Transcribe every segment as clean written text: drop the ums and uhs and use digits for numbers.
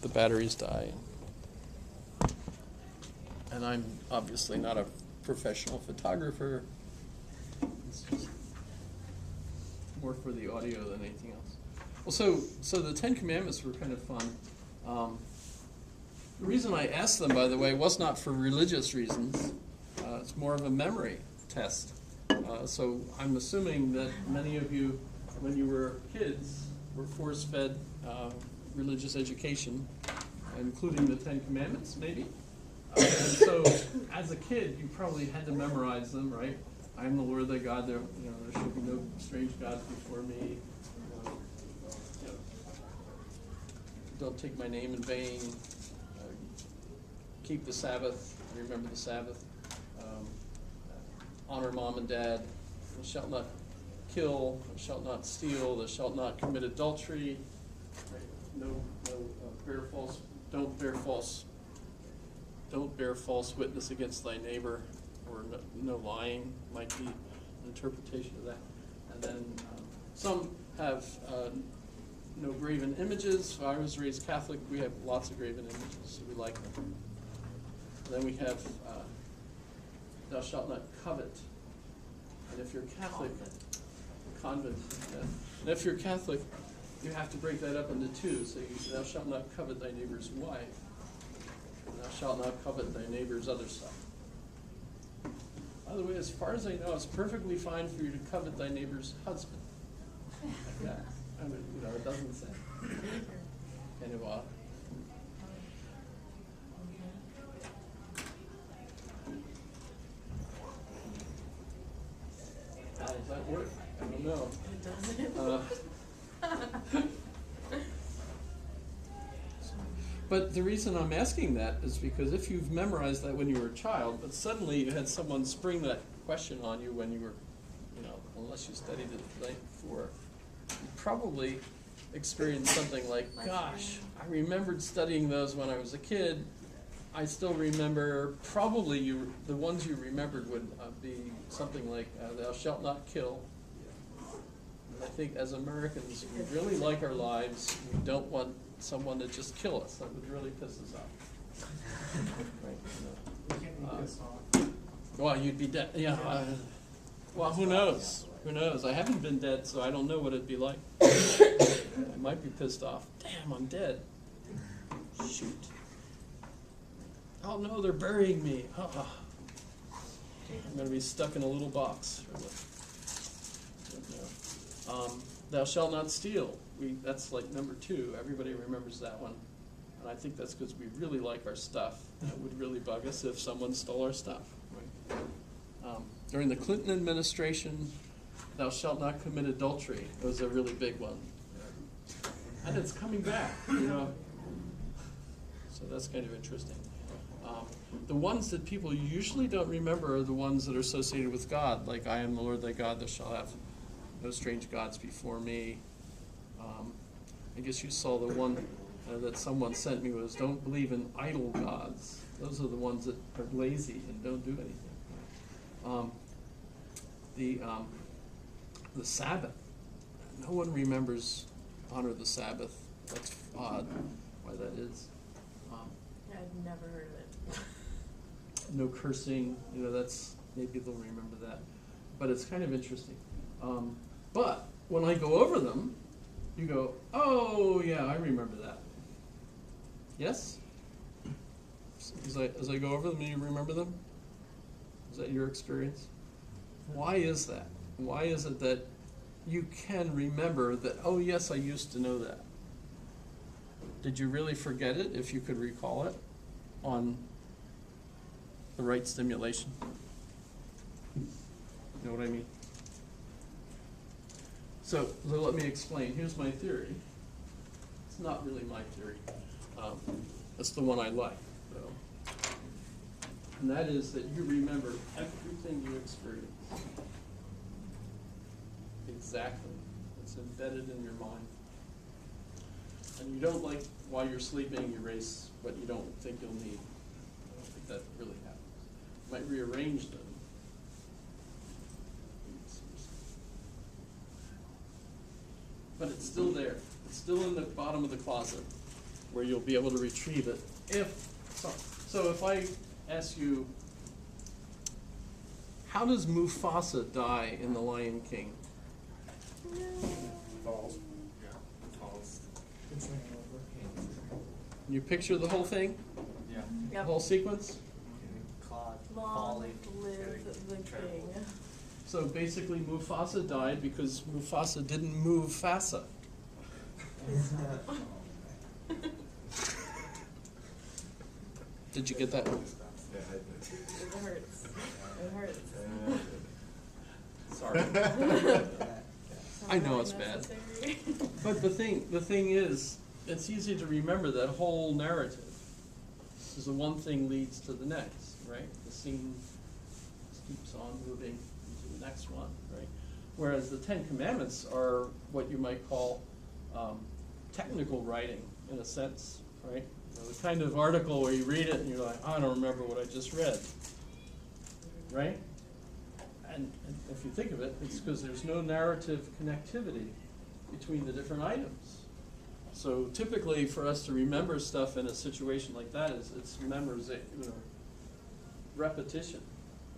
the batteries die. And I'm obviously not a professional photographer. It's just more for the audio than anything else. Well, so the Ten Commandments were kind of fun. The reason I asked them, by the way, was not for religious reasons. It's more of a memory test. So I'm assuming that many of you, when you were kids, were force-fed religious education, including the Ten Commandments, maybe. And so, as a kid, you probably had to memorize them, right? I am the Lord thy God. There should be no strange gods before me. Don't take my name in vain. Keep the Sabbath. Remember the Sabbath. Honor mom and dad. Thou shalt not kill. Thou shalt not steal. Thou shalt not commit adultery. Right? No, bear false. Don't bear false witness against thy neighbor, or no lying might be an interpretation of that. And then some have no graven images. I was raised Catholic. We have lots of graven images, so we like them. And then we have thou shalt not covet. And if you're Catholic, convent. And if you're Catholic, you have to break that up into two. So thou shalt not covet thy neighbor's wife. And thou shalt not covet thy neighbor's other stuff. By the way, as far as I know, it's perfectly fine for you to covet thy neighbor's husband. Like that. I mean, it doesn't say. Kind of odd. How does that work? I don't know. It doesn't. But the reason I'm asking that is because if you've memorized that when you were a child, but suddenly you had someone spring that question on you when you were, unless you studied it the night before, you probably experienced something like, gosh, I remembered studying those when I was a kid. I still remember, probably the ones you remembered would be something like, thou shalt not kill. And I think as Americans, we really like our lives. We don't want someone to just kill us. That would really piss us off. Right? Well, you'd be dead. Yeah. Well, who knows? Who knows? I haven't been dead, so I don't know what it'd be like. I might be pissed off. Damn, I'm dead. Shoot. Oh no, they're burying me. Oh. I'm going to be stuck in a little box. Thou shalt not steal. That's like number 2. Everybody remembers that one. And I think that's because we really like our stuff. And it would really bug us if someone stole our stuff. Right? During the Clinton administration, thou shalt not commit adultery was a really big one. And it's coming back, So that's kind of interesting. The ones that people usually don't remember are the ones that are associated with God, like I am the Lord thy God, thou shalt have no strange gods before me. I guess you saw the one that someone sent me was don't believe in idol gods. Those are the ones that are lazy and don't do anything. The Sabbath. No one remembers honor the Sabbath. That's odd why that is. I've never heard of it. No cursing, that's, maybe they'll remember that. But it's kind of interesting. But when I go over them, you go, oh yeah, I remember that. Yes? As I go over them, you remember them? Is that your experience? Why is that? Why is it that you can remember that, oh yes, I used to know that? Did you really forget it if you could recall it on the right stimulation? You know what I mean? So let me explain. Here's my theory. It's not really my theory. That's the one I like, though. And that is that you remember everything you experience. Exactly. It's embedded in your mind. And you don't, like, while you're sleeping, erase what you don't think you'll need. I don't think that really happens. You might rearrange them. But it's still there. It's still in the bottom of the closet. where you'll be able to retrieve it. So if I ask you, how does Mufasa die in The Lion King? Falls. Yeah, falls. Can you picture the whole thing? Yeah. The Yep. whole sequence? Caught, Long falling. live the king. So basically Mufasa died because Mufasa didn't move Fasa. Did you get that one? Yeah, I did. It hurts. It hurts. Sorry. I know it's bad. Necessary. But the thing is, it's easy to remember that whole narrative. Because the one thing leads to the next, right? The scene keeps on moving to the next one, right? Whereas the Ten Commandments are what you might call technical writing, in a sense, right? You know, the kind of article where you read it and you're like, I don't remember what I just read, right? And if you think of it, it's because there's no narrative connectivity between the different items. So typically, for us to remember stuff in a situation like that, it's memorization, repetition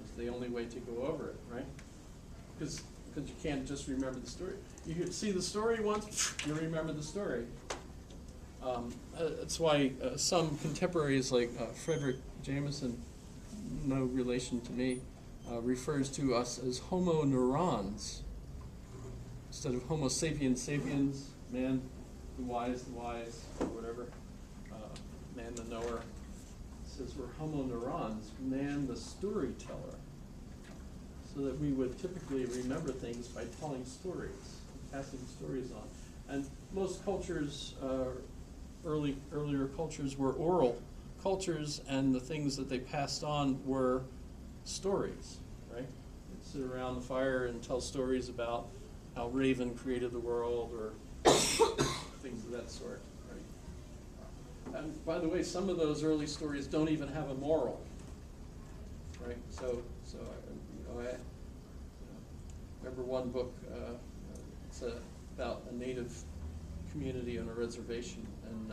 is the only way to go over it, right? Because you can't just remember the story. You see the story once, you remember the story. That's why some contemporaries like Frederick Jamison, no relation to me, refers to us as homo neurons instead of homo sapiens sapiens, man, the wise, or whatever, man the knower. Says we're homo neurons, man the storyteller, so that we would typically remember things by telling stories, passing stories on. And most cultures, earlier cultures were oral cultures, and the things that they passed on were stories, right? They'd sit around the fire and tell stories about how Raven created the world, or things of that sort, right? And by the way, some of those early stories don't even have a moral, right? So I remember one book. It's about a native community on a reservation, and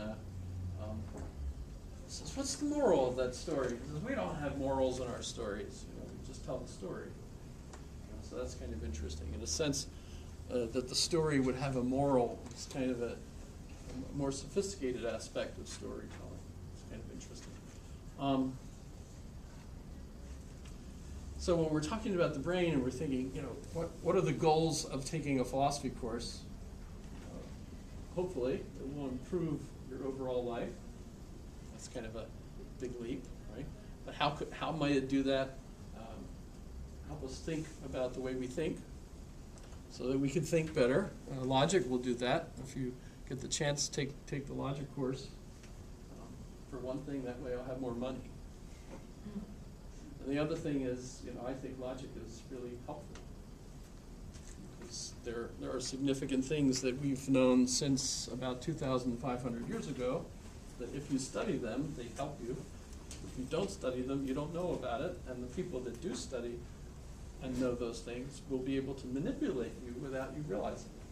says, "What's the moral of that story?" He says, "We don't have morals in our stories. We just tell the story." So that's kind of interesting. In a sense, that the story would have a moral is kind of a more sophisticated aspect of storytelling. It's kind of interesting. So when we're talking about the brain and we're thinking, what are the goals of taking a philosophy course? Hopefully, it will improve your overall life. That's kind of a big leap, right? But how might it do that? Help us think about the way we think, so that we can think better. Logic will do that. If you get the chance to take the logic course, for one thing, that way I'll have more money. And the other thing is, I think logic is really helpful. Because there are significant things that we've known since about 2,500 years ago, that if you study them, they help you. If you don't study them, you don't know about it, and the people that do study and know those things will be able to manipulate you without you realizing it.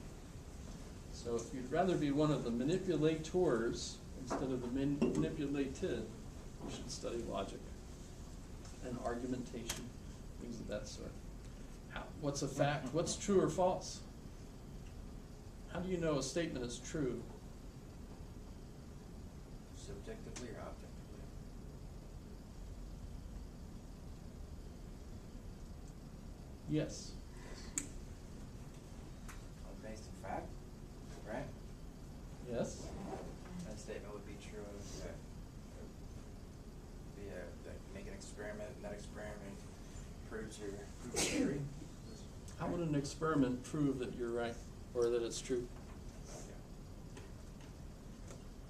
So if you'd rather be one of the manipulators instead of the manipulated, you should study logic and argumentation, things of that sort. What's a fact? What's true or false? How do you know a statement is true? Subjectively or objectively? Yes. Based on fact, right? Yes. That statement would be true if make an experiment, and that experiment proves your theory. How would an experiment prove that you're right, or that it's true?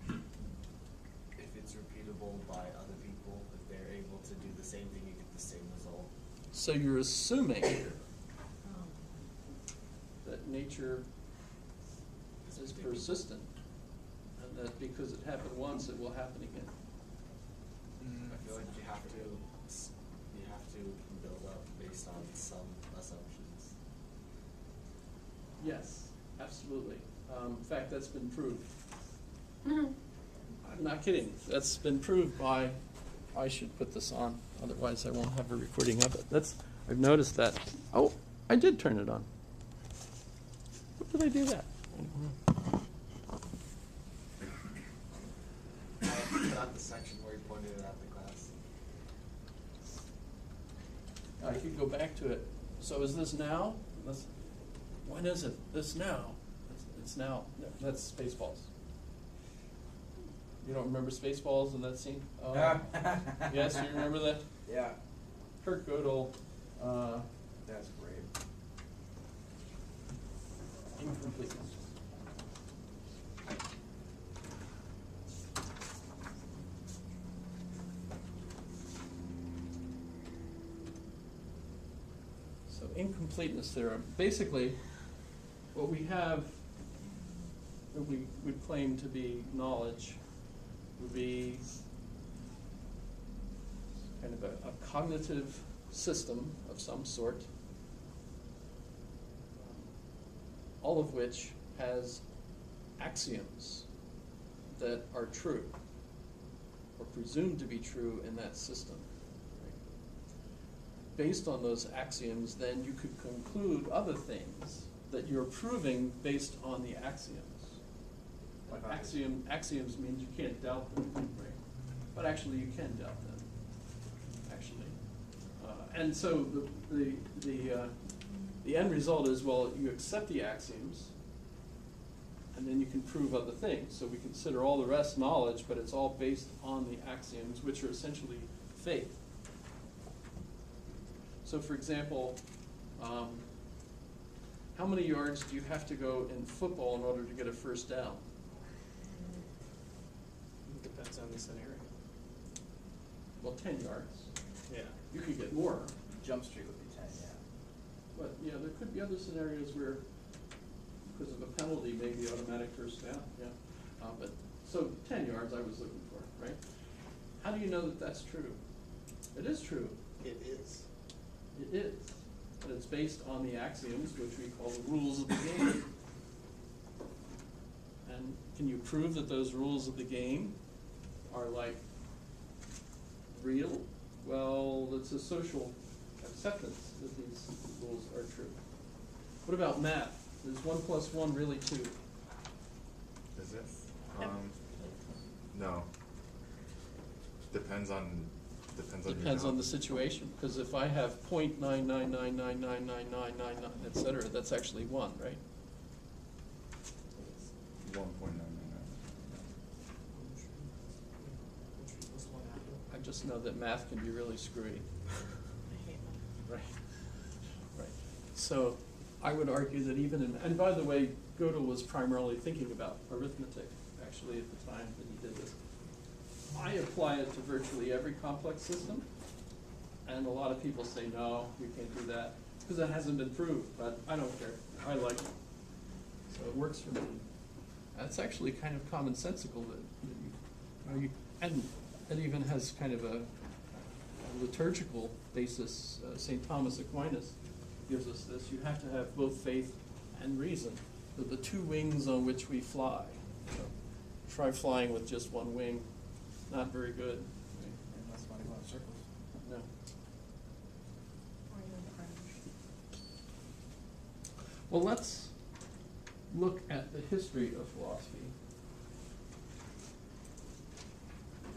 If it's repeatable by other people, if they're able to do the same thing, you get the same result. So you're assuming that nature is persistent, and that because it happened once, it will happen again. I feel like you have to build up based on some assumptions. Yes, absolutely. In fact, that's been proved. Mhm. I not kidding. That's been proved by, I should put this on, otherwise I won't have a recording of it. I've noticed that. Oh, I did turn it on. What did I do that? Not the section where you pointed it at the class. I could go back to it. So is this now? When is it? This now? It's now. No, that's Spaceballs. You don't remember Spaceballs in that scene? Yes, you remember that? Yeah, Kurt Gödel, that's great. incompleteness. So incompleteness theorem. Basically, what we have that we would claim to be knowledge would be kind of a cognitive system of some sort, all of which has axioms that are true or presumed to be true in that system. Based on those axioms, then you could conclude other things that you're proving based on the axioms. Axioms means you can't doubt them, right? But actually, you can doubt them. Actually, and so the end result is, well, you accept the axioms, and then you can prove other things. So we consider all the rest knowledge, but it's all based on the axioms, which are essentially faith. So, for example, how many yards do you have to go in football in order to get a first down? Depends on the scenario. Well, 10 yards. Yeah. You could get more, Jump Street would be 10, yeah. but there could be other scenarios where, because of a penalty, maybe automatic first down. Yeah. But so 10 yards I was looking for, right? How do you know that that's true? It is true. It is. It is. But it's based on the axioms, which we call the rules of the game. And can you prove that those rules of the game are like real? Well, it's a social acceptance that these rules are true. What about math? Is 1 + 1 really 2? Is it? Yep. No. Depends on your Depends on job. the situation, because if I have 0.999999999, et cetera, that's actually 1, right? 1.999. I just know that math can be really screwy. I hate them. Right. Right. So I would argue that even and by the way, Gödel was primarily thinking about arithmetic, actually, at the time that he did this. I apply it to virtually every complex system, and a lot of people say, no, you can't do that, because it hasn't been proved, but I don't care. I like it. So it works for me. That's actually kind of commonsensical that you and it even has kind of a liturgical basis. St. Thomas Aquinas gives us this. You have to have both faith and reason. They're the two wings on which we fly. So try flying with just one wing. Not very good. Unless you want to go in circles. No. Or even French. Well, let's look at the history of philosophy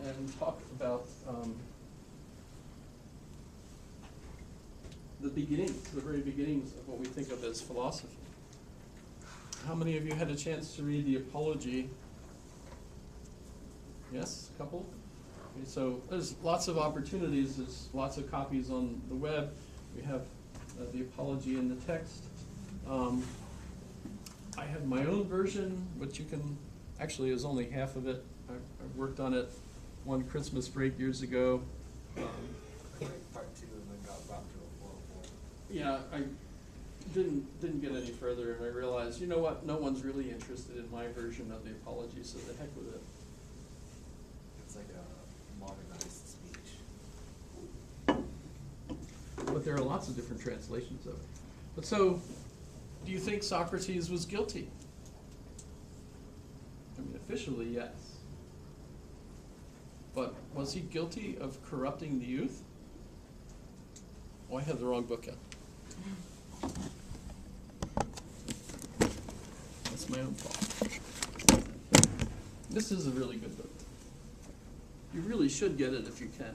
and talk about the beginnings, the very beginnings of what we think of as philosophy. How many of you had a chance to read the Apology? Yes, a couple? Okay, so there's lots of opportunities, there's lots of copies on the web. We have the Apology in the text. I have my own version, which you can, actually is only half of it. I worked on it one Christmas break years ago. Part 2 and then got brought to a 404. Yeah, I didn't get any further, and I realized, you know what, no one's really interested in my version of the Apology, so the heck with it. It's like a modernized speech. But there are lots of different translations of it. But so, do you think Socrates was guilty? I mean, officially, yes. But was he guilty of corrupting the youth? Oh, I have the wrong book out. That's my own fault. This is a really good book. You really should get it if you can.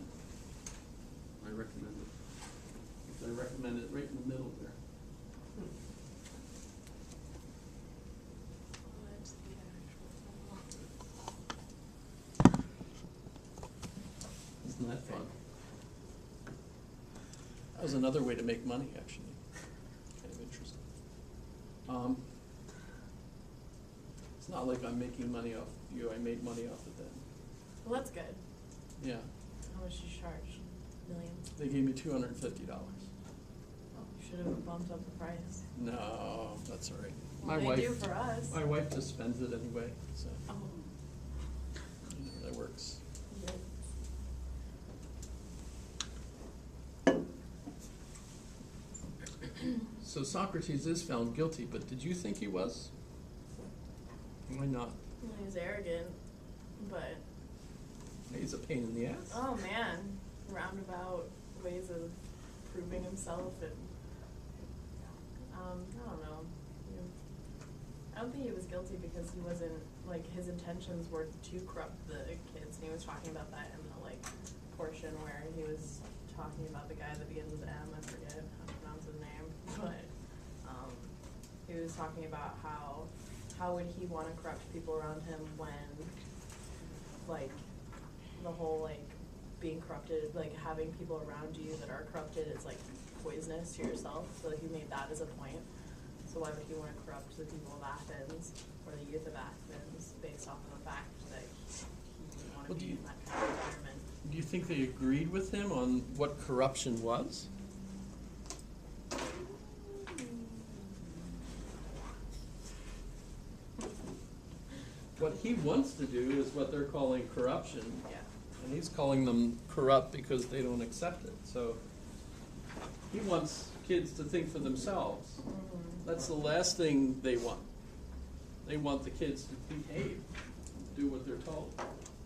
I recommend it. I recommend it right in the middle there. Let's see the actual Isn't that fun? That was another way to make money, actually. Kind of interesting. It's not like I'm making money off you. I made money off of them. Well, that's good. Yeah, How much did you charge? Millions? they gave me $250. Oh, you should have bumped up the price. No, that's all right. Well, they do for us. My wife just spends it anyway, so Oh. you know, that works. Good. So Socrates is found guilty, but did you think he was? Why not? Well, he's arrogant, but He's a pain in the ass. oh man, roundabout ways of proving himself and I don't know. I don't think he was guilty because he wasn't like his intentions were to corrupt the kids, and he was talking about that in the like portion where he was talking about the guy that begins with M. I forget how to pronounce his name, but he was talking about how would he want to corrupt people around him when like the whole like being corrupted, like having people around you that are corrupted is like poisonous to yourself. So he made that as a point. So why would he want to corrupt the people of Athens or the youth of Athens based off of the fact that he didn't want to Well, be in that kind of environment? Do you think they agreed with him on what corruption was? What he wants to do is what they're calling corruption, Yeah. and he's calling them corrupt because they don't accept it. So he wants kids to think for themselves. That's the last thing they want. They want the kids to behave, do what they're told,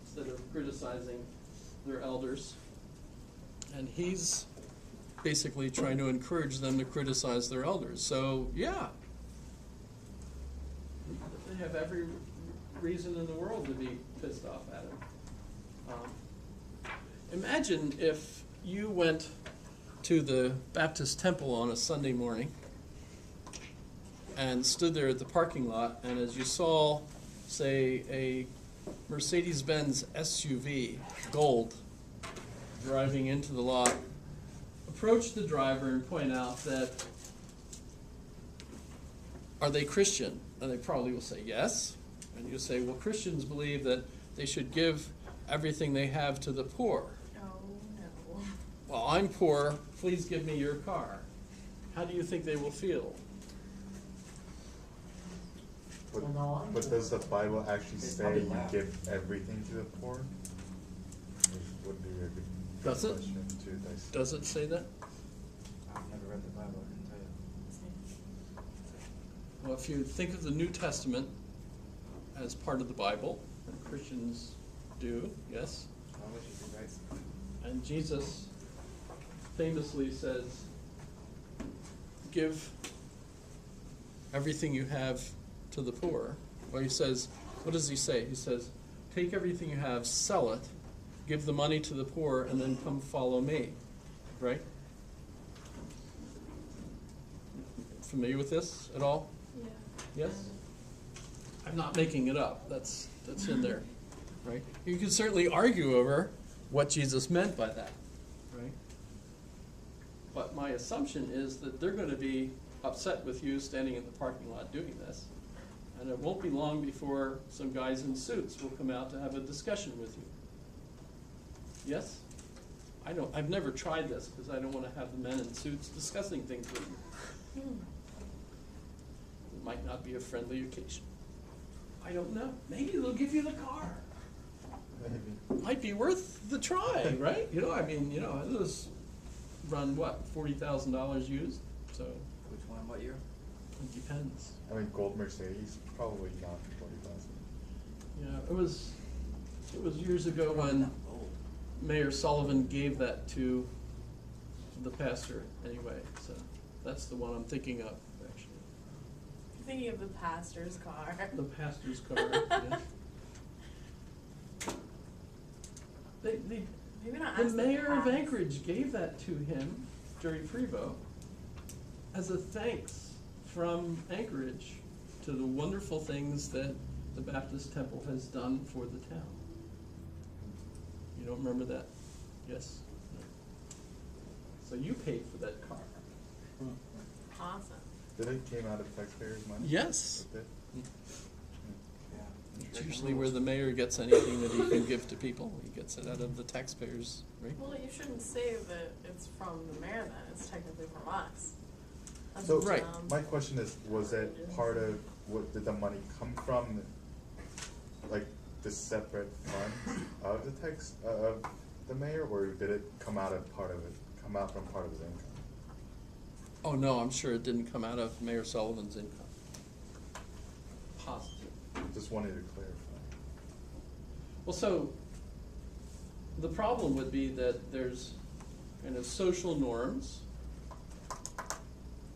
instead of criticizing their elders. And he's basically trying to encourage them to criticize their elders. So, yeah, they have every reason in the world to be pissed off at him. Imagine if you went to the Baptist temple on a Sunday morning and stood there at the parking lot, and as you saw, say, a Mercedes-Benz SUV, gold, driving into the lot, approach the driver and point out that, are they Christian? And they probably will say yes. And you say, well, Christians believe that they should give everything they have to the poor. Oh no. Well, I'm poor, please give me your car. How do you think they will feel? But, Well, no, I'm but poor. does the Bible actually They say probably you laugh. give everything to the poor? Which would be a good Does it? question to dissect. Does it say that? I've never read the Bible, I can tell you. Well, if you think of the New Testament as part of the Bible, and Christians do, yes, Why would you do right? and Jesus famously says, give everything you have to the poor. Well, he says, what does he say? He says, take everything you have, sell it, give the money to the poor, and then come follow me. Right? Familiar with this at all? Yeah. Yes? I'm not making it up. That's in there, right? You can certainly argue over what Jesus meant by that, right? But my assumption is that they're going to be upset with you standing in the parking lot doing this, and it won't be long before some guys in suits will come out to have a discussion with you. Yes? I've never tried this because I don't want to have the men in suits discussing things with me. It might not be a friendly occasion. I don't know. Maybe they'll give you the car. Maybe. Might be worth the try, right? Those run what, $40,000 used? So Which one, what year? it depends. I mean, gold Mercedes, probably not 40,000. Yeah, it was years ago when Gold. Mayor Sullivan gave that to the pastor anyway, so that's the one I'm thinking of, actually. I'm thinking of the pastor's car. The pastor's car, yeah. Maybe not The ask mayor of past. Anchorage gave that to him, Jerry Freebo, as a thanks from Anchorage to the wonderful things that the Baptist Temple has done for the town. You don't remember that? Yes? No. So you paid for that car. Awesome. Did it came out of taxpayers' money? Yes. It did? Yeah. It's usually where the mayor gets anything that he can give to people. He gets it out of the taxpayers, right? Well, you shouldn't say that it's from the mayor then, it's technically from us. As So, a Right. town. my question is, was it part of, what, did the money come from, like, the separate fund of the tax, of the mayor, or did it come out from part of his income? Oh, no, I'm sure it didn't come out of Mayor Sullivan's income. Positive. Just wanted to clarify. Well, so, the problem would be that there's kind of social norms.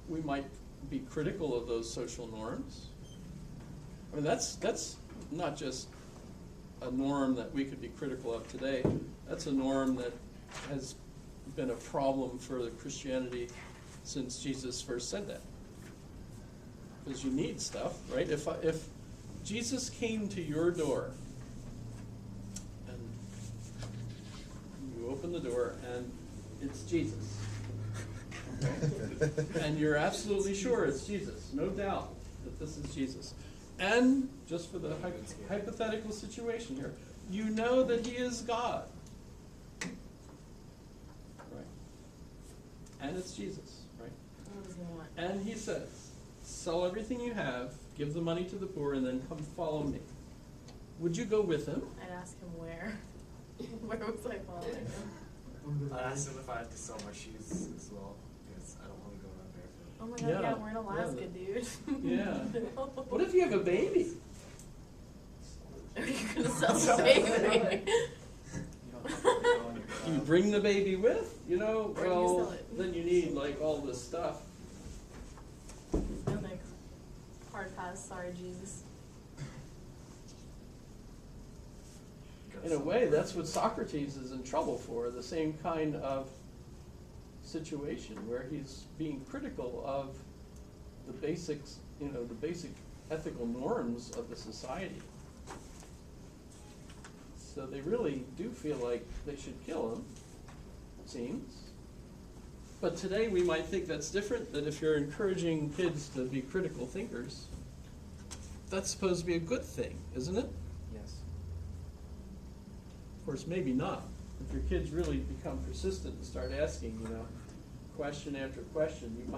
We might be critical of those social norms. I mean, that's not just a norm that we could be critical of today. That's a norm that has been a problem for Christianity since Jesus first said that. Because you need stuff, right? If Jesus came to your door and you open the door and it's Jesus, and you're absolutely sure it's Jesus, no doubt that this is Jesus. And just for the hypothetical situation here, you know that he is God. Right? And it's Jesus, right? What does he want? And he says, sell everything you have, give the money to the poor, and then come follow me. Would you go with him? I'd ask him where. Where was I following him? I asked him if I had to sell my shoes as well, because I don't want to go around barefoot. Oh my god, Yeah, yeah, we're in Alaska, dude. Yeah. What if you have a baby? Are you gonna sell the baby? You bring the baby with, you know, Or do you well, sell it? then you need like all this stuff. And like, hard pass, sorry Jesus. In a way, that's what Socrates is in trouble for, the same kind of situation where he's being critical of the basics, you know, the basic ethical norms of the society. So they really do feel like they should kill him, it seems. But today we might think that's different, that if you're encouraging kids to be critical thinkers, that's supposed to be a good thing, isn't it? Yes. Of course, maybe not. If your kids really become persistent and start asking, you know, question after question, you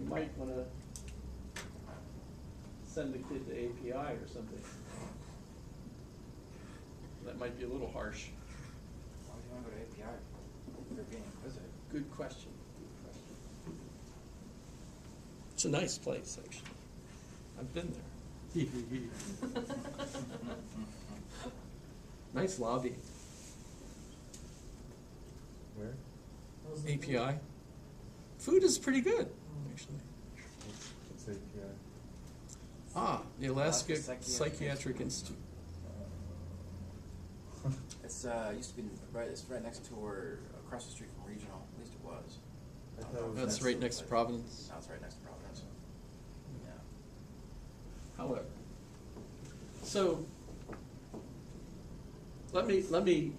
might want to send the kid to API or something. That might be a little harsh. Why would you want to go to API if you're being inquisitive? Good question. Good question. It's a nice place, actually. I've been there. Nice lobby. Where? API. Food is pretty good, actually. What's API? Ah, the Alaska Alaska Psychiatric Institute. It's used to be right. It's right next to or across the street from Regional. At least it was. I thought it was That's right next to Providence. Now it's right next to Providence. Yeah. However, so let me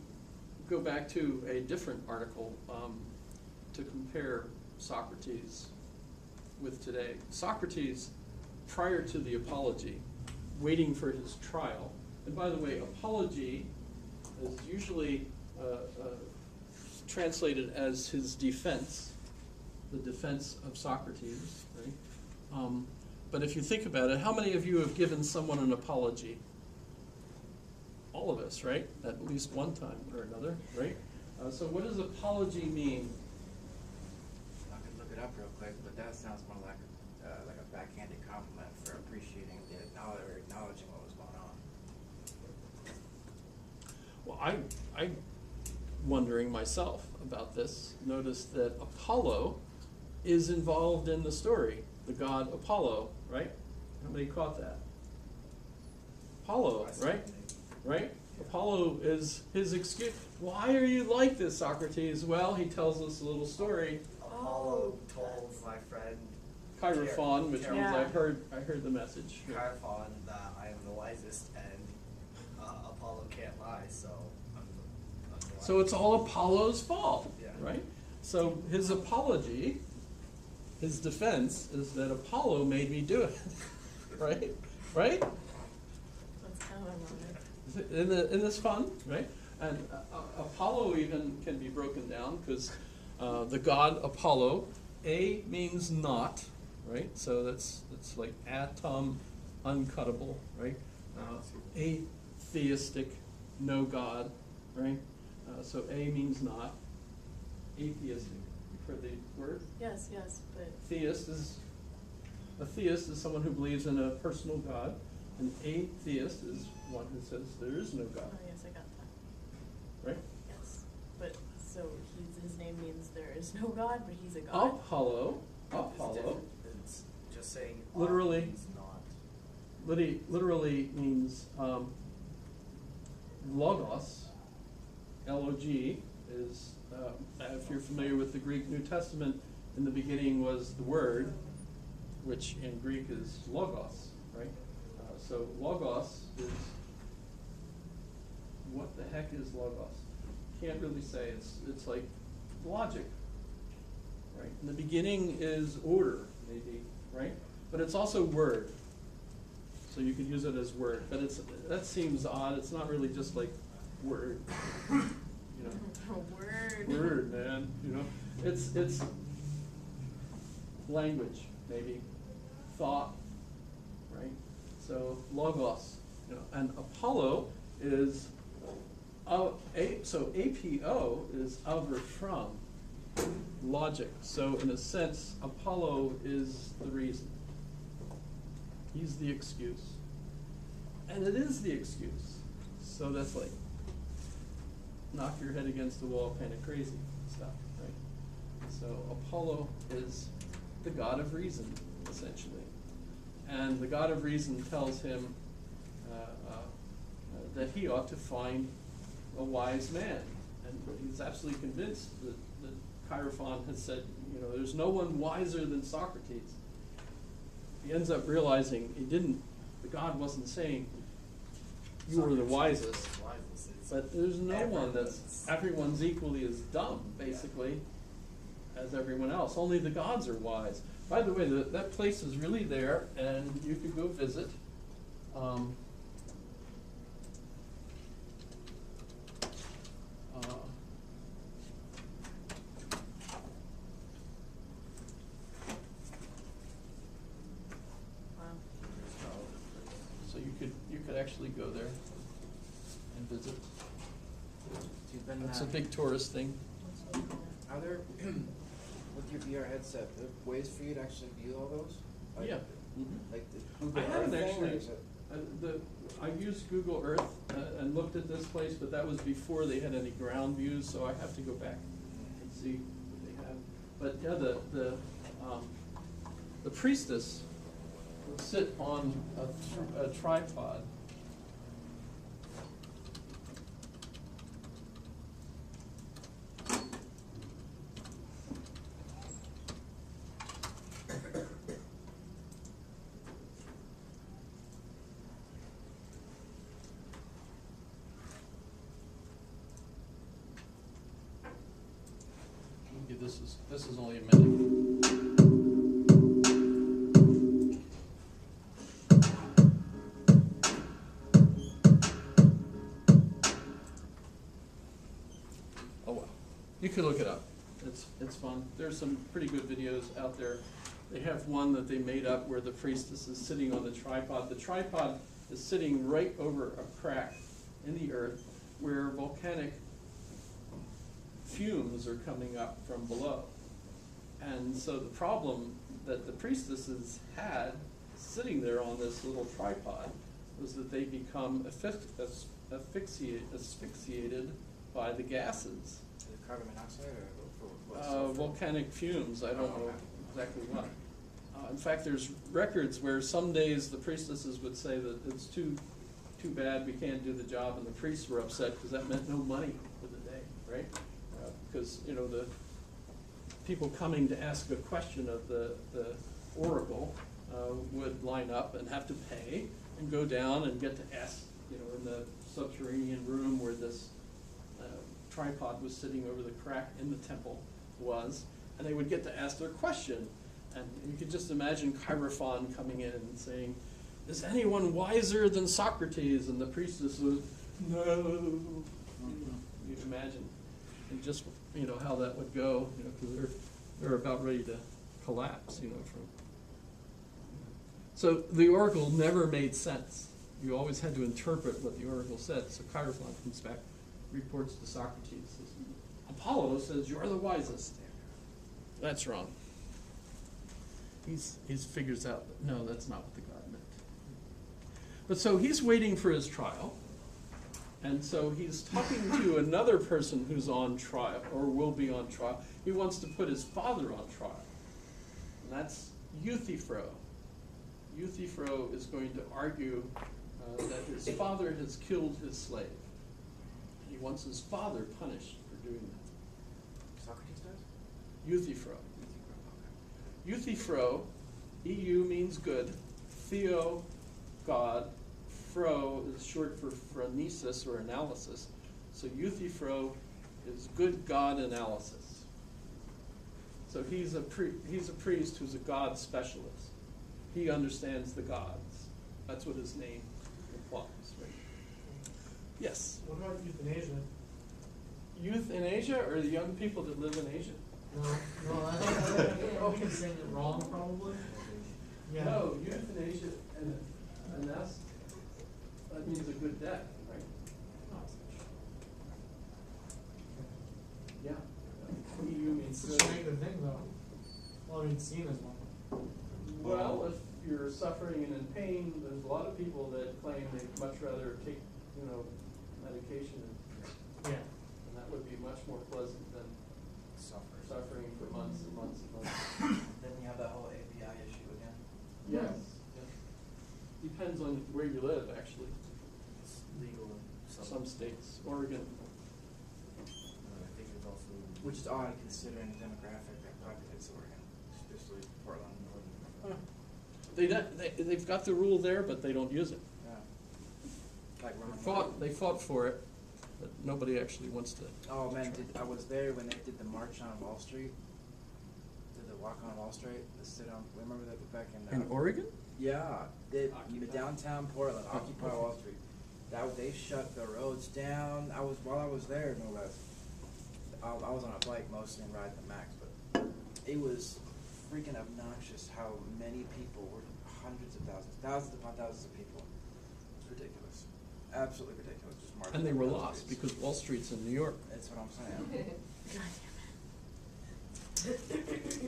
go back to a different article to compare Socrates with today. Socrates, prior to the Apology, waiting for his trial, and by the way, apology is usually translated as his defense, the defense of Socrates, right? But if you think about it, how many of you have given someone an apology? All of us, right? At least one time or another, right? So what does apology mean? I could look it up real quick, but that sounds more like a backhanded compliment for appreciating the acknowledging what was going on. Well, I wondering myself about this, noticed that Apollo is involved in the story, the god Apollo, right? How many caught that? Apollo, right? Right? Apollo is his excuse. Why are you like this, Socrates? Well, he tells us a little story. Apollo told my friend Chaerephon, which means Yeah. I heard the message. Chaerephon that I am the wisest and Apollo can't lie, so I'm the wisest. So it's all Apollo's fault, Yeah. right? So his apology, his defense, is that Apollo made me do it, right? Right? That's kind of ironic. Isn't this fun, right? And Apollo even can be broken down because the god Apollo, A means not, right? So that's like atom, uncuttable, right? Atheistic, no god, right? So A means not. Atheistic, you've heard the word? Yes, but A theist is someone who believes in a personal God. An atheist is one who says there is no oh God, yes, I got that. right? Yes, but so his name means there is no God, but he's a God. Apollo, It's different. It's just saying Literally. means not. literally means logos, L-O-G, is, if you're familiar with the Greek New Testament, in the beginning was the Word, which in Greek is logos, right? So logos is, what the heck is logos? Can't really say. It's like logic, right? In the beginning is order, maybe, right? But it's also word. So you could use it as word, but that seems odd. It's not really just like word, you know. Word. Word, man. You know, it's language, maybe thought, right? So logos, you know, and Apollo is so APO is of or from logic. So in a sense, Apollo is the reason. He's the excuse, and it is the excuse. So that's like knock your head against the wall, kind of crazy stuff, right? So Apollo is the god of reason, essentially. And the god of reason tells him that he ought to find a wise man. And he's absolutely convinced that Chaerephon has said, you know, there's no one wiser than Socrates. He ends up realizing the god wasn't saying you were the wisest. But there's no one everyone's equally as dumb, basically, as everyone else. Only the gods are wise. By the way, that place is really there, and you could go visit. Wow. So you could actually go there and visit. You've been, It's a big tourist thing. Are there, with your VR headset, ways for you to actually view all those? Like- Yeah. Mhm. Like the I Google haven't Earth thing, or actually. is it? I've used Google Earth and looked at this place, but that was before they had any ground views, so I have to go back and see what they have. But yeah, the priestess will sit on a tripod. Okay, this is only a minute. Oh well, you can look it up. It's fun. There's some pretty good videos out there. They have one that they made up where the priestess is sitting on the tripod. The tripod is sitting right over a crack in the earth where volcanic fumes are coming up from below. And so the problem that the priestesses had sitting there on this little tripod was that they become asphyxiated by the gases. Is it carbon monoxide or what? Sulfur? Volcanic fumes, I don't Oh, know okay. exactly what. In fact, there's records where some days the priestesses would say that it's too bad, we can't do the job, and the priests were upset because that meant no money for the day, right? Because, the people coming to ask a question of the oracle would line up and have to pay and go down and get to ask, in the subterranean room where this tripod was sitting over the crack in the temple was, and they would get to ask their question. And you could just imagine Chirophon coming in and saying, "Is anyone wiser than Socrates?" And the priestess was, "No." You can imagine, and just how that would go, because they're about ready to collapse, from. So the oracle never made sense. You always had to interpret what the oracle said. So Chirophon comes back, reports to Socrates, says, "Apollo says you're the wisest." That's wrong. He figures out that, no, that's not what the god meant. But so he's waiting for his trial, and so he's talking to another person who's on trial, or will be on trial. He wants to put his father on trial, and that's Euthyphro. Euthyphro is going to argue that his father has killed his slave. He wants his father punished for doing that. Socrates does? Euthyphro. Euthyphro, EU means good, theo, God, phro is short for phronesis or analysis. So Euthyphro is good God analysis. So he's a priest who's a God specialist. He understands the gods. That's what his name implies, right? Yes. What about euthanasia? Youth in Asia, or the young people that live in Asia? No, I think I'm saying it wrong, probably. Yeah. No, euthanasia, and that means a good death, right? Yeah. EU means It's good. a negative thing, though. Well, I mean, seen as one. Well, if you're suffering and in pain, there's a lot of people that claim they'd much rather take, medication, Yeah. and that would be much more pleasant than suffering for months and months and months. Then you have that whole API issue again. Yes. Depends on where you live, actually. It's legal in Some states, Oregon. I think it's also. Which is odd considering the demographic that populates Oregon, especially Portland. They've got the rule there, but they don't use it. Yeah. Like Roman. They fought for it, but nobody actually wants to. Oh man, I was there when they did the march on Wall Street. Did the walk on Wall Street? The sit on. Remember that back in. In Oregon? Yeah, Occupy. downtown Portland, Occupy okay. Wall Street. They shut the roads down. While I was there, no less. I was on a bike mostly and riding the Max, but it was freaking obnoxious how many people were, hundreds of thousands upon thousands of people. It's ridiculous, absolutely ridiculous. Just marching And they were down the lost streets. because Wall Street's in New York. That's what I'm saying.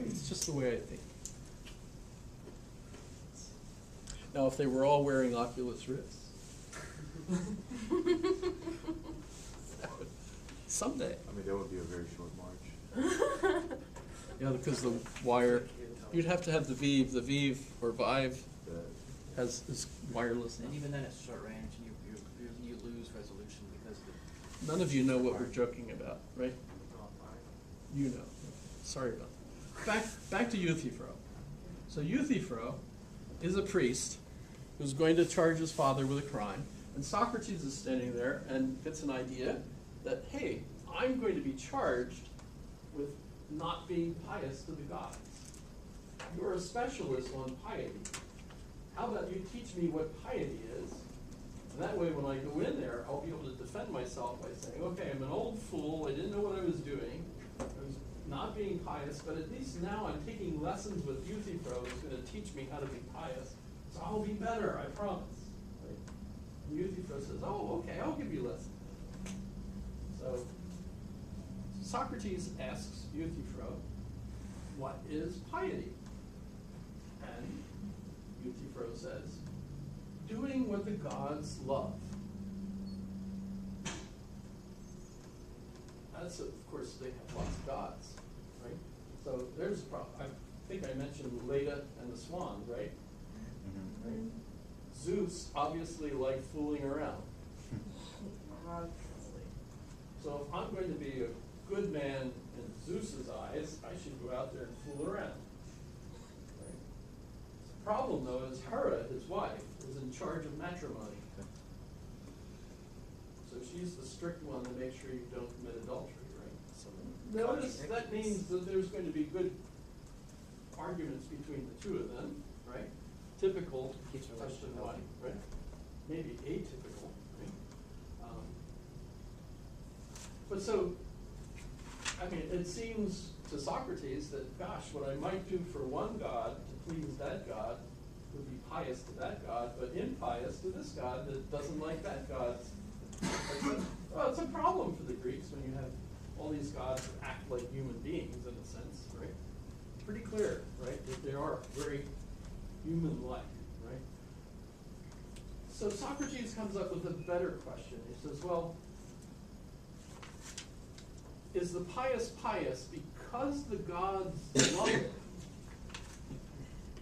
It's just the way I think. Now, if they were all wearing Oculus Rifts, someday. I mean, that would be a very short march. Yeah, because the wire, you'd have to have the Vive. The Vive or Vive is wireless And now. even then, it's short range, and you lose resolution because of the. None of you know what we're joking about, right? You know. Sorry about that. Back to Euthyphro. So Euthyphro is a priest who's going to charge his father with a crime, and Socrates is standing there and gets an idea that, hey, I'm going to be charged with not being pious to the gods. You're a specialist on piety. How about you teach me what piety is? And that way, when I go in there, I'll be able to defend myself by saying, okay, I'm an old fool, I didn't know what I was doing, I was not being pious, but at least now I'm taking lessons with Euthyphro who's going to teach me how to be pious, so I'll be better, I promise. Right? And Euthyphro says, oh, okay, I'll give you lessons. So Socrates asks Euthyphro, what is piety? And Euthyphro says, doing what the gods love. that's, of course, they have lots of gods, right? So there's a problem. I think I mentioned Leda and the swan, right? Mhm. Right? Zeus obviously liked fooling around. Obviously. So if I'm going to be a good man in Zeus's eyes, I should go out there and fool around. Right? The problem, though, is Hera, his wife, is in charge of matrimony. So she's the strict one to make sure you don't commit adultery, right? So Notice that contradictions. means that there's going to be good arguments between the two of them, right? Typical Keeps the husband relationship and wife, healthy. right? Maybe atypical, right? But so, I mean, it seems to Socrates that, gosh, what I might do for one god to please that god would be pious to that god, but impious to this god that doesn't like that god. Well, it's a problem for the Greeks when you have all these gods that act like human beings in a sense, right? Pretty clear, right, that they are very human-like, right? So Socrates comes up with a better question. He says, well, is the pious pious because the gods love it,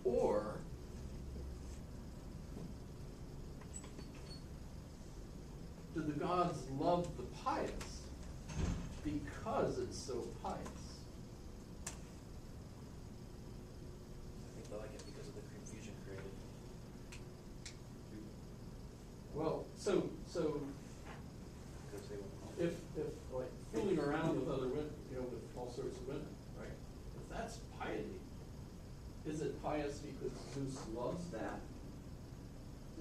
or do the gods love the pious because it's so pious? I think they like it because of the confusion created. Well, so Because they would. if like fooling around with other women, you know, with all sorts of women, right? If that's piety, is it pious because Zeus loves that?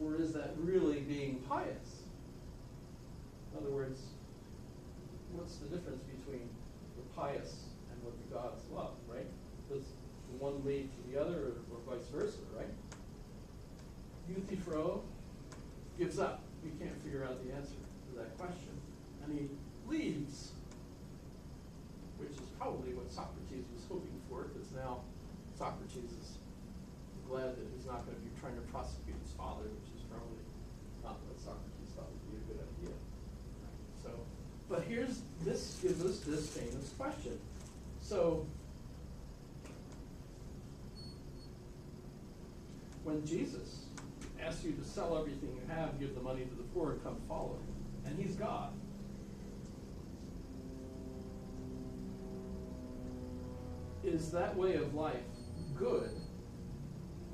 Or is that really being pious? In other words, what's the difference between the pious and what the gods love, right? Does the one lead to the other or vice versa, right? Euthyphro gives up. We can't figure out the answer to that question. And he leaves, which is probably what Socrates was hoping for, because now Socrates is glad that he's not going to be trying to prosecute his father, which is probably not what Socrates thought would be a good idea. So, but this gives us this famous question. So, when Jesus asks you to sell everything you have, give the money to the poor, and come follow him, and he's God, is that way of life good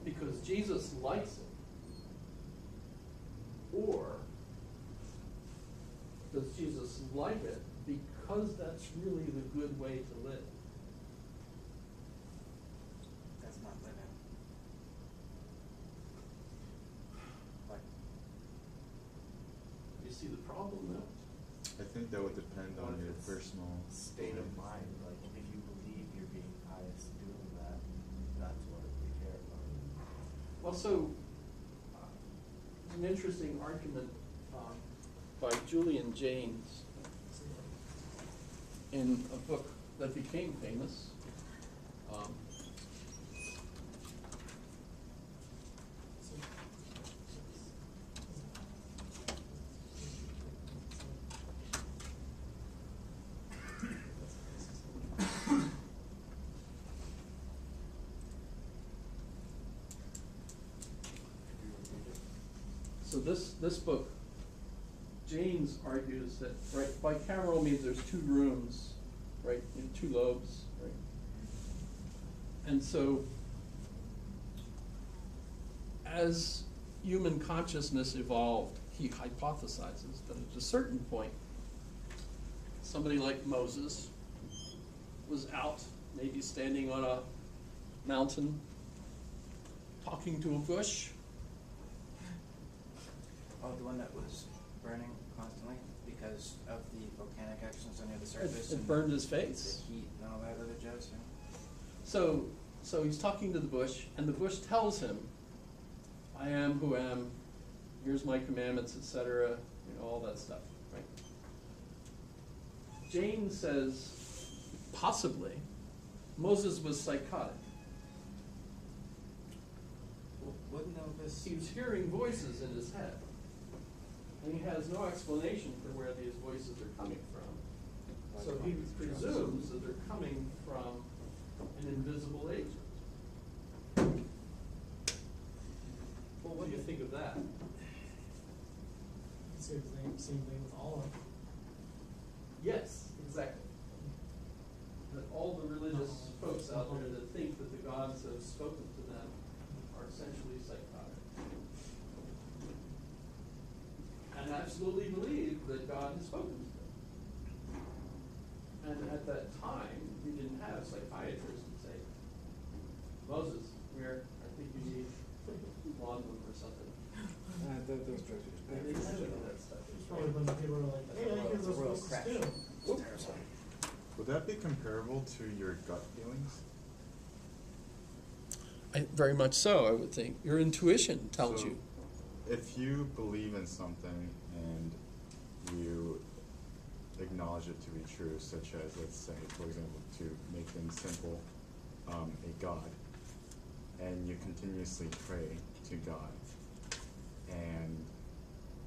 because Jesus likes it? Or does Jesus like it because that's really the good way to live? That's not living. Like, You see the problem now? I think that would depend What on if your it's personal state of mind, like if you believe you're being pious doing that, that's what we care about. Well, so, an interesting argument by Julian Jaynes in a book that became famous. So this book, Jaynes argues that, right, bicameral means there's two rooms, right, in two lobes, right? And so, as human consciousness evolved, he hypothesizes that at a certain point, somebody like Moses was out, maybe standing on a mountain, talking to a bush. oh, the one that was burning constantly because of the volcanic actions near the surface. It and burned his face. The heat and all that other jazz. Yeah. So he's talking to the bush, and the bush tells him, I am who am, here's my commandments, etc., you know, all that stuff, right? Jane says, possibly, Moses was psychotic. Wouldn't know this. He was hearing voices in his head, and he has no explanation for where these voices are coming from. So he presumes that they're coming from an invisible agent. What do you think of that? Same thing with all of them. Yes, exactly. That all the religious folks out there that think that the gods have spoken to them are essentially psychotic. And absolutely believe that God has spoken to them. And at that time, we didn't have psychiatrists that say, Moses, I think you need laudanum or something. Those drugs are just They bad. didn't have any of that stuff. There's probably a bunch of people who are like, hey, I hear It's a those real voices crash. too. It's terrifying. Would that be comparable to your gut feelings? Very much so, I would think. Your intuition tells So, you. If you believe in something and you acknowledge it to be true, such as, let's say, for example, to make things simple, a God, and you continuously pray to God, and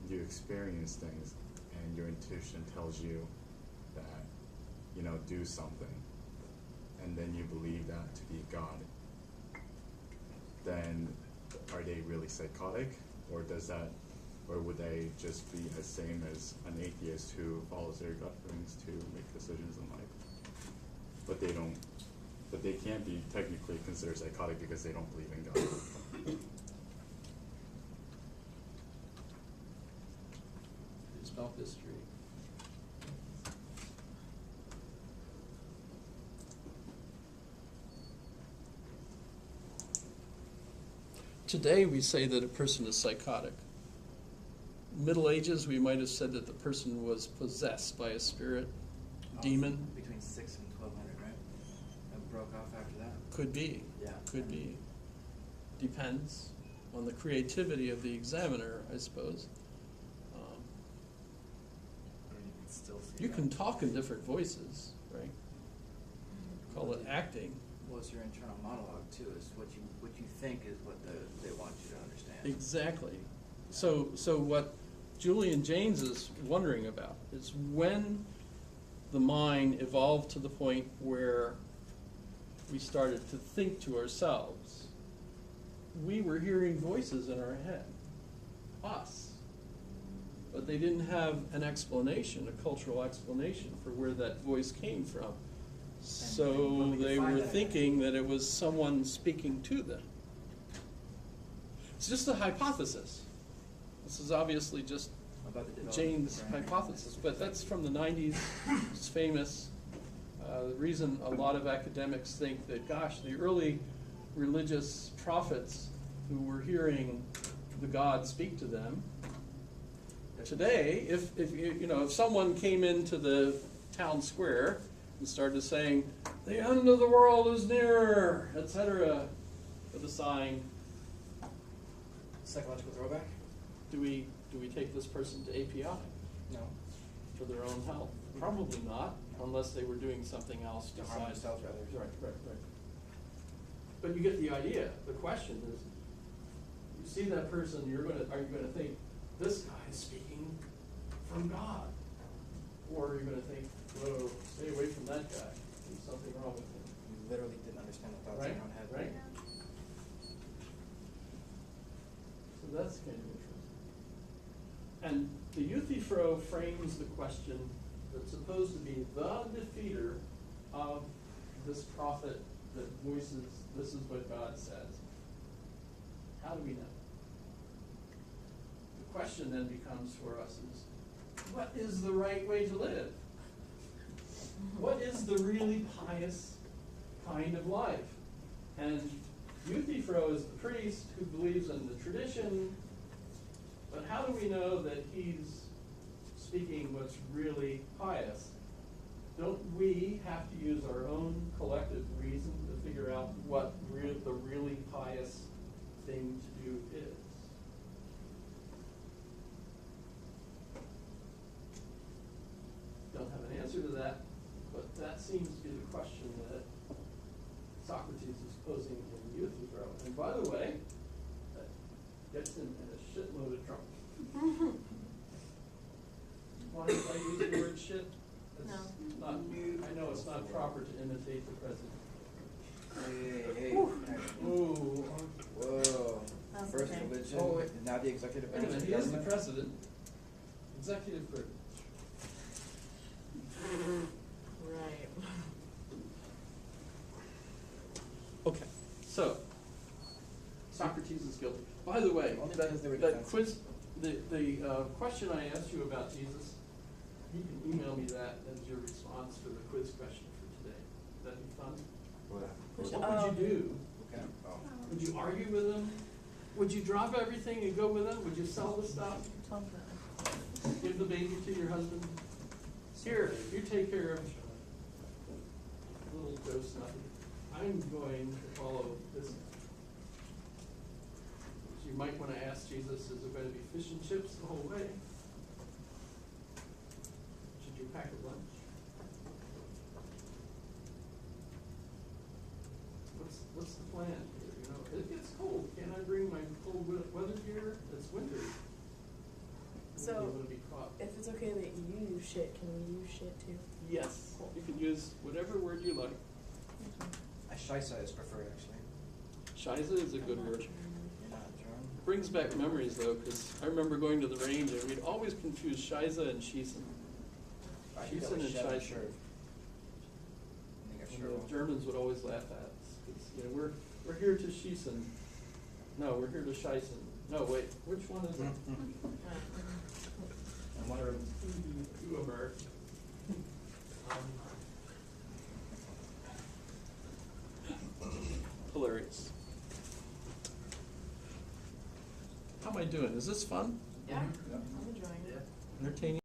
you experience things, and your intuition tells you that, do something, and then you believe that to be God, then are they really psychotic, or would they just be the same as an atheist who follows their gut feelings to make decisions in life? But they can't be technically considered psychotic because they don't believe in God. Spell history. Today we say that a person is psychotic. Middle Ages, we might have said that the person was possessed by a spirit, demon. Between 6 and 1200, right? And broke off after that. Could be. Yeah. Could be. Depends on the creativity of the examiner, I suppose. I mean, you can still see You that. can talk in different voices, right? Call it acting. Well, it's your internal monologue too. Is what you think is what they want you to understand. Exactly. So what Julian Jaynes is wondering about is when the mind evolved to the point where we started to think to ourselves, we were hearing voices in our head, us. But they didn't have an explanation, a cultural explanation for where that voice came from. So when we they define were that- thinking that it was someone speaking to them. It's just a hypothesis. This is obviously just About the development Jaynes' of the brain. hypothesis, but that's from the 90s. It's famous. The reason a lot of academics think that, gosh, the early religious prophets who were hearing the God speak to them, today, if someone came into the town square and started saying, "The end of the world is near," etc., with a sign, Psychological throwback? do we take this person to API No. for their own health? Probably not, unless they were doing something else To harm besides. themselves rather. Right. But you get the idea. The question is, you see that person, are you gonna think, this guy is speaking from God? Or are you gonna think, whoa, stay away from that guy, there's something wrong with him? You literally didn't understand the thoughts Right, in your own head. right. So that's kind of interesting. And the Euthyphro frames the question that's supposed to be the defeater of this prophet that voices, this is what God says. How do we know? The question then becomes for us is, what is the right way to live? What is the really pious kind of life? And Euthyphro is the priest who believes in the tradition, but how do we know that he's speaking what's really pious? Don't we have to use our own collective reason to figure out what the really pious thing to do is? Don't have an answer to that, but that seems to be the question that Socrates is posing in Euthyphro. And by the way, that gets him in a shitload of trouble. Why did I use the word shit? It's not, I know it's not proper to imitate the president. Hey, hey. Ooh. Whoa. That's First okay. religion, Oh, wait. now the executive Wait a branch minute, of he is the government. president. Executive privilege. Right. Okay, so, Socrates is guilty. By the way, Only because they were that defensive. quiz, the question I asked you about Jesus, you can email me that as your response for the quiz question for today. That'd be fun. What? What would you do? Okay. Oh. Would you argue with them? Would you drop everything and go with them? Would you sell the stuff? Love that. Give the baby to your husband? Here, you take care of little Joe Snuffy. I'm going to follow this. You might want to ask Jesus, is it going to be fish and chips the whole way? Should you pack a lunch? What's the plan here? You know, it gets cold. Can I bring my cold weather gear? It's winter. So, I'm going to be caught. if it's okay that you use shit, can we use shit too? Yes, you can use whatever word you like. Shaisa is preferred, actually. Shiza is a good word. You're not German? Brings back memories though, because I remember going to the range and we'd always confuse Shiza and Schiessen. I think that Schiessen was and Chef and Scheisse. Scherf. I think I And sure the Germans would always laugh at us, 'cause, you know, we're here to Schiessen. No, we're here to Scheissen. No, wait, which one is it? I'm wondering. Too American. Hilarious. How am I doing? Is this fun? Yeah, I'm enjoying it. Entertaining?